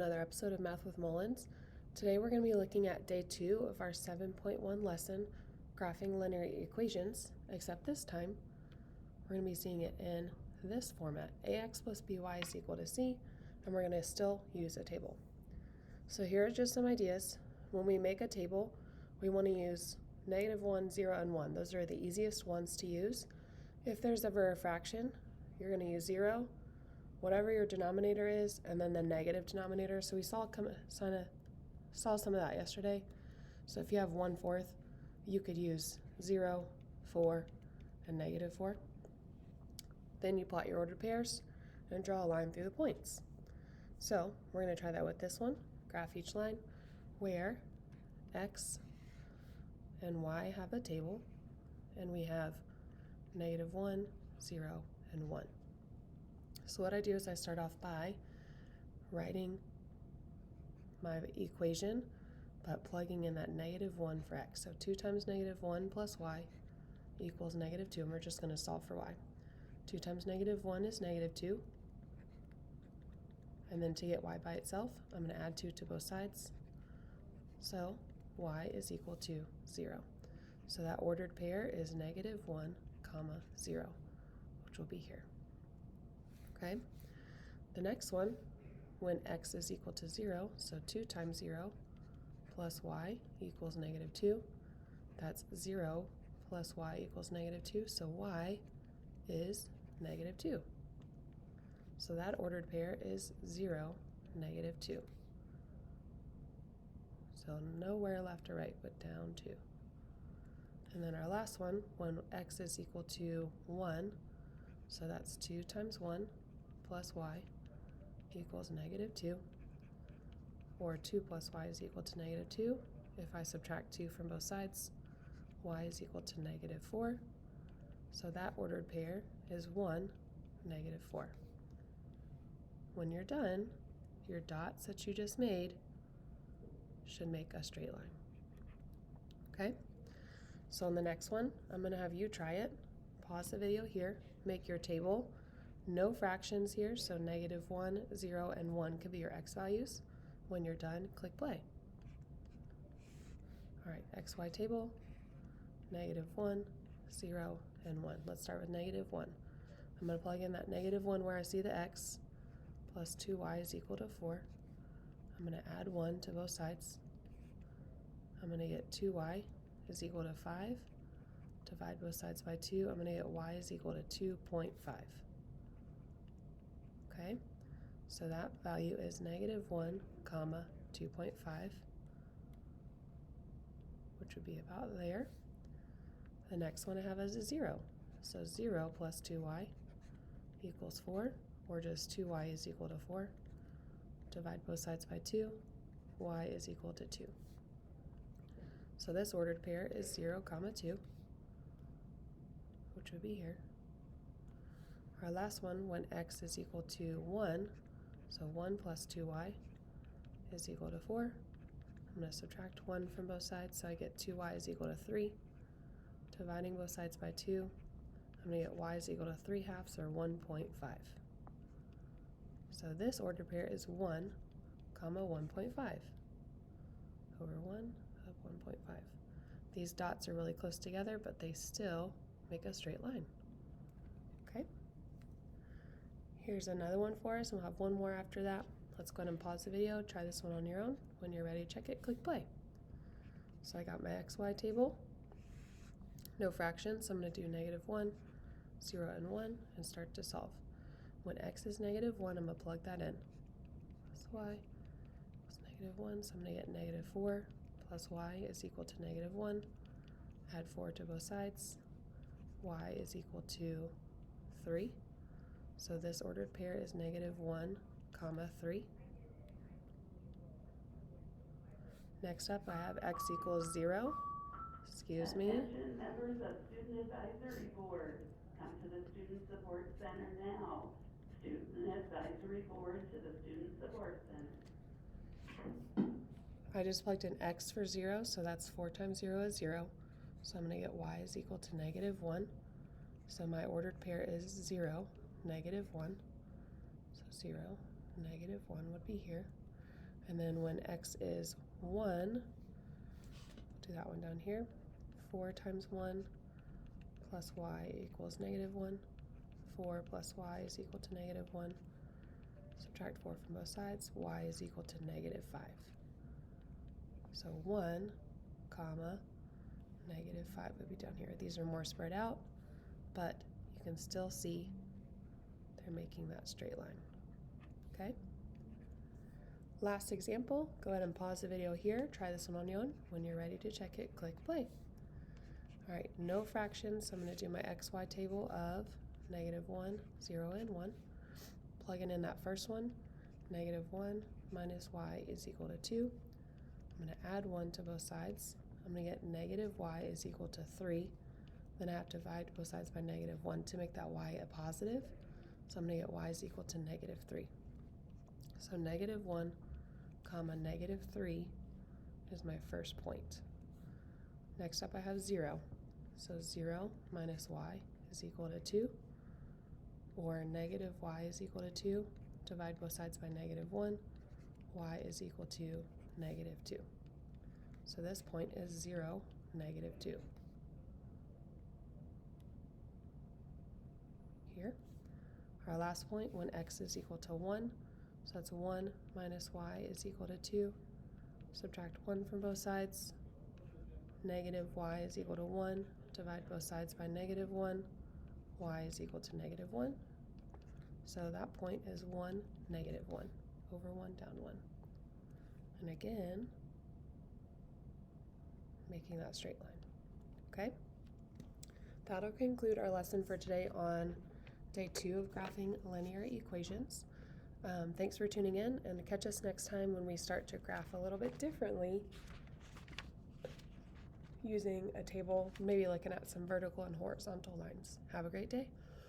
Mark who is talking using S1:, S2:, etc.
S1: Another episode of Math with Mullins. Today we're going to be looking at day 2 of our 7.1 lesson, graphing linear equations, except this time we're going to be seeing it in this format. Ax plus by is equal to c, and we're going to still use a table. So here are just some ideas. When we make a table, we want to use -1, 0, and 1. Those are the easiest ones to use. If there's ever a fraction, you're going to use 0, whatever your denominator is, and then the negative denominator. So we saw some of that yesterday. So if you have 1/4, you could use 0, 4, and -4. Then you plot your ordered pairs and draw a line through the points. So we're going to try that with this one. Graph each line where x and y have a table, and we have -1, 0, and 1. So what I do is I start off by writing my equation, but plugging in that -1 for x. So 2 times -1 plus y equals -2, and we're just going to solve for y. 2 times -1 is -2. And then to get y by itself, I'm going to add 2 to both sides. So y is equal to 0. So that ordered pair is -1, 0, which will be here. Okay? The next one, when x is equal to 0, so 2 times 0 plus y equals -2. That's 0 plus y equals -2, so y is -2. So that ordered pair is 0, -2. So nowhere left or right, but down 2. And then our last one, when x is equal to 1, so that's 2 times 1 plus y equals -2, or 2 plus y is equal to -2. If I subtract 2 from both sides, y is equal to -4. So that ordered pair is 1, -4. When you're done, your dots that you just made should make a straight line. Okay? So on the next one, I'm going to have you try it. Pause the video here, make your table. No fractions here, so -1, 0, and 1 could be your x values. When you're done, click play. All right, xy table, -1, 0, and 1. Let's start with -1. I'm going to plug in that -1 where I see the x, plus 2y is equal to 4. I'm going to add 1 to both sides. I'm going to get 2y is equal to 5. Divide both sides by 2. I'm going to get y is equal to 2.5. Okay, so that value is -1, 2.5, which would be about there. The next one I have is a 0. So 0 plus 2y equals 4, or just 2y is equal to 4. Divide both sides by 2, y is equal to 2. So this ordered pair is 0, 2, which would be here. Our last one, when x is equal to 1, so 1 plus 2y is equal to 4. I'm going to subtract 1 from both sides, so I get 2y is equal to 3. Dividing both sides by 2, I'm going to get y is equal to 3/2, or 1.5. So this ordered pair is 1, 1.5. Over 1 of 1.5. These dots are really close together, but they still make a straight line. Okay? Here's another one for us, and we'll have one more after that. Let's go ahead and pause the video, try this one on your own. When you're ready to check it, click play. So I got my xy table, no fractions, so I'm going to do -1, 0, and 1, and start to solve. When x is -1, I'm going to plug that in. Plus y is -1, so I'm going to get -4 plus y is equal to -1. Add 4 to both sides. Y is equal to 3. So this ordered pair is -1, 3. Next up, I have x equals 0. Excuse me.
S2: Attention members of Student Advisory Board, come to the Student Support Center now. Student Advisory Board to the Student Support Center.
S1: I just plugged in x for 0, so that's 4 times 0 is 0. So I'm going to get y is equal to -1. So my ordered pair is 0, -1. So 0, -1 would be here. And then when x is 1, do that one down here, 4 times 1 plus y equals -1. 4 plus y is equal to -1. Subtract 4 from both sides, y is equal to -5. So 1, comma, -5 would be down here. These are more spread out, but you can still see they're making that straight line. Okay? Last example, go ahead and pause the video here. Try this one on your own. When you're ready to check it, click play. All right, no fractions, so I'm going to do my XY table of -1, 0, and 1. Plugging in that first one, -1 minus y is equal to 2. I'm going to add 1 to both sides. I'm going to get -y is equal to 3. Then I have to divide both sides by -1 to make that y a positive. So I'm going to get y is equal to -3. So -1, comma, -3 is my first point. Next up I have 0. So 0 minus y is equal to 2. Or -y is equal to 2. Divide both sides by -1. Y is equal to -2. So this point is 0, -2. Here. Our last point, when x is equal to 1, so that's 1 minus y is equal to 2. Subtract 1 from both sides. -y is equal to 1. Divide both sides by -1. Y is equal to -1. So that point is 1, -1. Over 1, down 1. And again, making that straight line. Okay? That'll conclude our lesson for today on day 2 of graphing linear equations. Thanks for tuning in, and catch us next time when we start to graph a little bit differently using a table, maybe looking at some vertical and horizontal lines. Have a great day.